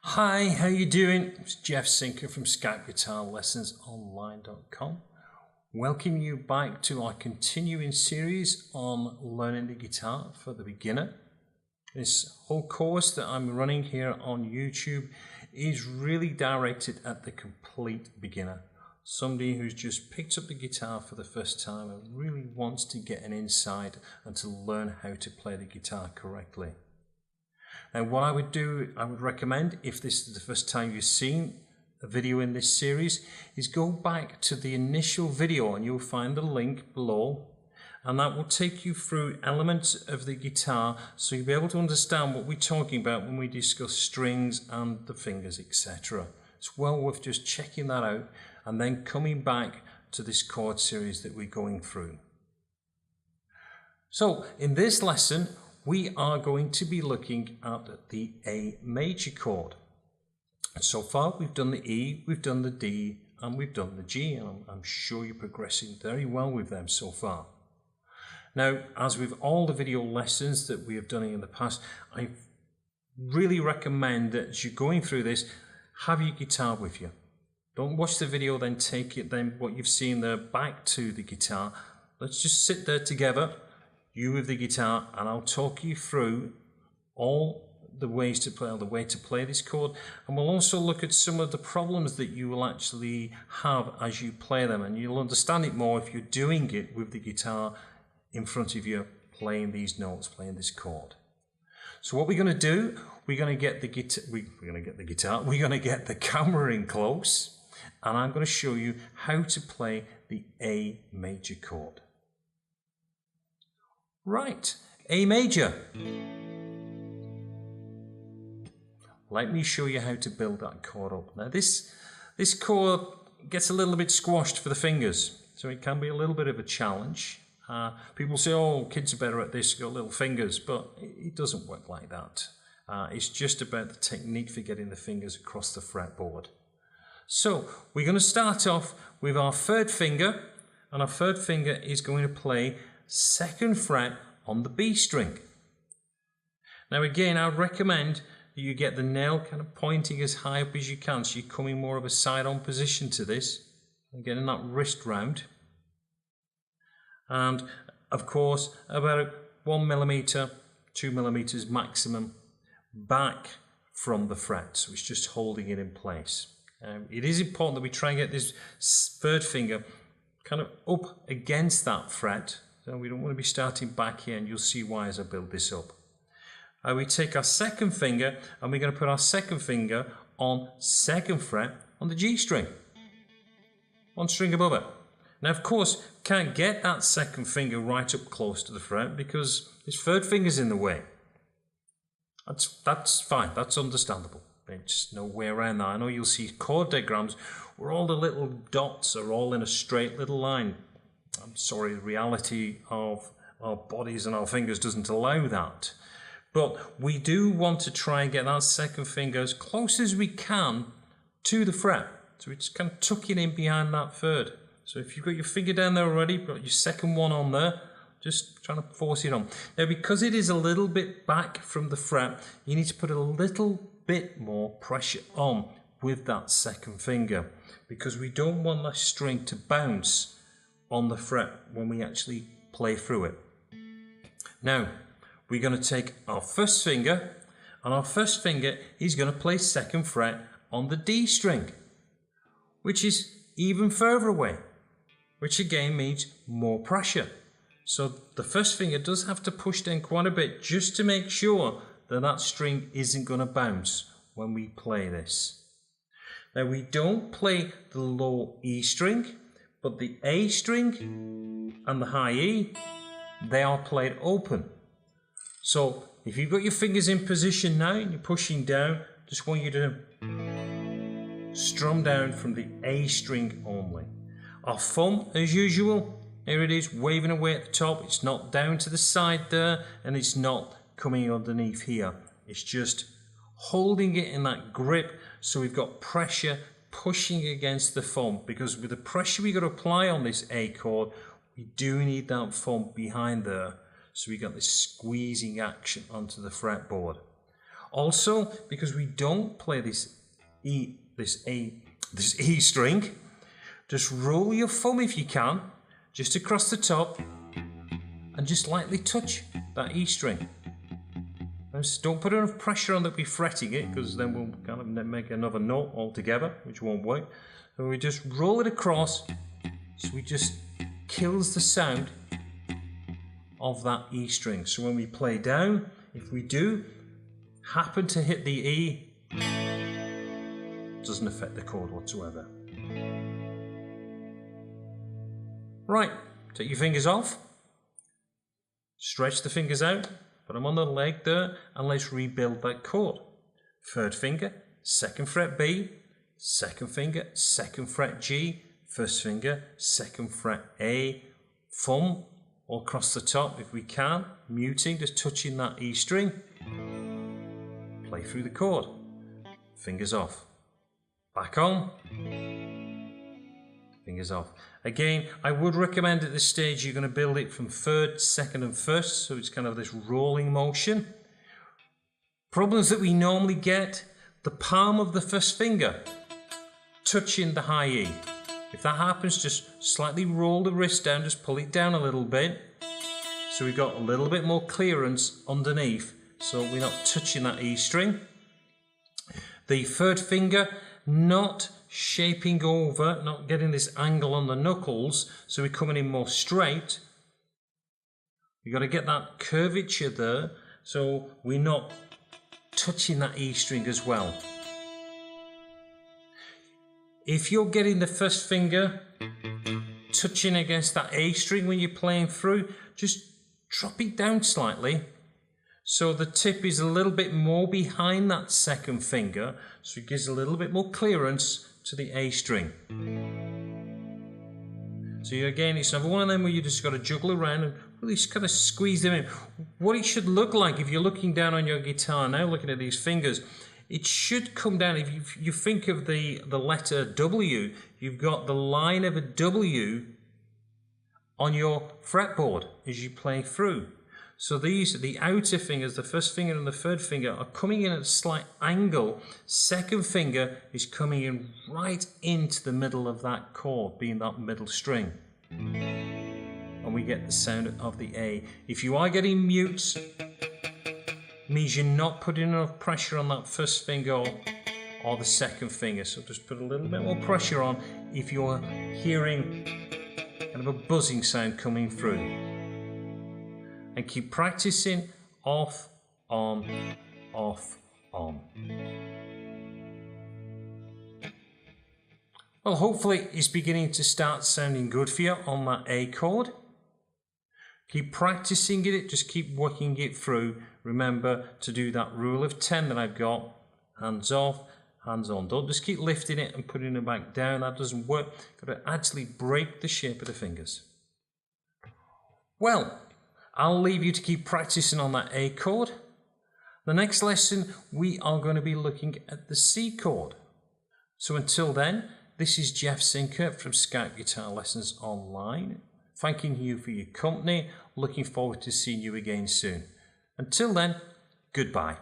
Hi, how you doing? It's Jeff Sinker from SkypeGuitarLessonsOnline.com. Welcome you back to our continuing series on learning the guitar for the beginner. This whole course that I'm running here on YouTube is really directed at the complete beginner. Somebody who's just picked up the guitar for the first time and really wants to get an insight and to learn how to play the guitar correctly. Now what I would recommend, if this is the first time you've seen a video in this series, is go back to the initial video and you'll find the link below, and that will take you through elements of the guitar so you'll be able to understand what we're talking about when we discuss strings and the fingers, etc. It's well worth just checking that out and then coming back to this chord series that we're going through. So in this lesson we are going to be looking at the A major chord. So far we've done the E, we've done the D, and we've done the G, and I'm sure you're progressing very well with them so far. Now, as with all the video lessons that we have done in the past, I really recommend that as you're going through this, have your guitar with you. Don't watch the video, then take it, then what you've seen there back to the guitar. Let's just sit there together, you with the guitar, and I'll talk you through all the ways to play, the way to play this chord, and we'll also look at some of the problems that you will actually have as you play them, and you'll understand it more if you're doing it with the guitar in front of you, playing these notes, playing this chord. So what we're going to do, we're going to get the camera in close, and I'm going to show you how to play the A major chord. Right, A major. Let me show you how to build that chord up. Now this chord gets a little bit squashed for the fingers, so it can be a little bit of a challenge. People say, oh, kids are better at this, got little fingers, but it doesn't work like that. It's just about the technique for getting the fingers across the fretboard. So we're going to start off with our third finger, and our third finger is going to play second fret on the B string. Now again, I would recommend that you get the nail kind of pointing as high up as you can, so you're coming more of a side-on position to this and getting that wrist round. And of course about 1 millimeter, 2 millimeters maximum back from the fret, so it's just holding it in place. It is important that we try and get this third finger kind of up against that fret. So we don't want to be starting back here, and you'll see why as I build this up. We take our second finger and we're going to put our second finger on second fret on the G string, one string above it. Now of course can't get that second finger right up close to the fret because this third finger's in the way. That's fine, that's understandable. There's no way around that. I know you'll see chord diagrams where all the little dots are all in a straight little line. I'm sorry, the reality of our bodies and our fingers doesn't allow that. But we do want to try and get that second finger as close as we can to the fret. So it's kind of tucking in behind that third. So if you've got your finger down there already, got your second one on there, just trying to force it on. Now because it is a little bit back from the fret, you need to put a little bit more pressure on with that second finger, because we don't want that string to bounce on the fret when we actually play through it. Now we're going to take our first finger, and our first finger is going to play second fret on the D string, which is even further away, which again means more pressure. So the first finger does have to push down quite a bit just to make sure that that string isn't going to bounce when we play this. Now we don't play the low E string, but the A string and the high E, they are played open. So if you've got your fingers in position now and you're pushing down, just want you to strum down from the A string only. Our thumb, as usual, here it is, waving away at the top. It's not down to the side there, and it's not coming underneath here. It's just holding it in that grip, so we've got pressure pushing against the thumb, because with the pressure we've got to apply on this A chord, we do need that thumb behind there, so we got this squeezing action onto the fretboard. Also, because we don't play this E string, just roll your thumb if you can, just across the top, and just lightly touch that E string. Just don't put enough pressure on that we're fretting it, because then we'll kind of make another note altogether, which won't work. So we just roll it across, so we just kills the sound of that E string. So when we play down, if we do happen to hit the E, it doesn't affect the chord whatsoever. Right, take your fingers off, stretch the fingers out, put them on the leg there, and let's rebuild that chord. Third finger, second fret B, second finger, second fret G, first finger, second fret A, thumb all across the top if we can, muting, just touching that E string. Play through the chord. Fingers off. Back on. Fingers off. Again, I would recommend at this stage you're going to build it from third, second and first, so it's kind of this rolling motion. Problems that we normally get, the palm of the first finger touching the high E. If that happens, just slightly roll the wrist down, just pull it down a little bit, so we've got a little bit more clearance underneath, so we're not touching that E string. The third finger not shaping over, not getting this angle on the knuckles, so we're coming in more straight. You've got to get that curvature there, so we're not touching that E string as well. If you're getting the first finger touching against that A string when you're playing through, just drop it down slightly, so the tip is a little bit more behind that second finger, so it gives a little bit more clearance to the A string. So again, it's another one of them where you just got to juggle around and really just kind of squeeze them in. What it should look like if you're looking down on your guitar now, looking at these fingers, it should come down. If you think of the letter W, you've got the line of a W on your fretboard as you play through. So these, the outer fingers, the first finger and the third finger, are coming in at a slight angle. Second finger is coming in right into the middle of that chord, being that middle string. And we get the sound of the A. If you are getting mutes, means you're not putting enough pressure on that first finger or the second finger. So just put a little bit more pressure on if you're hearing kind of a buzzing sound coming through. And keep practicing off, on, off, on. Well, hopefully it's beginning to start sounding good for you on that A chord. Keep practicing it, just keep working it through. Remember to do that rule of 10 that I've got. Hands off, hands on. Don't just keep lifting it and putting it back down. That doesn't work. Got to actually break the shape of the fingers. Well, I'll leave you to keep practicing on that A chord. The next lesson, we are going to be looking at the C chord. So until then, this is Jeff Sinkert from Skype Guitar Lessons Online. Thanking you for your company. Looking forward to seeing you again soon. Until then, goodbye.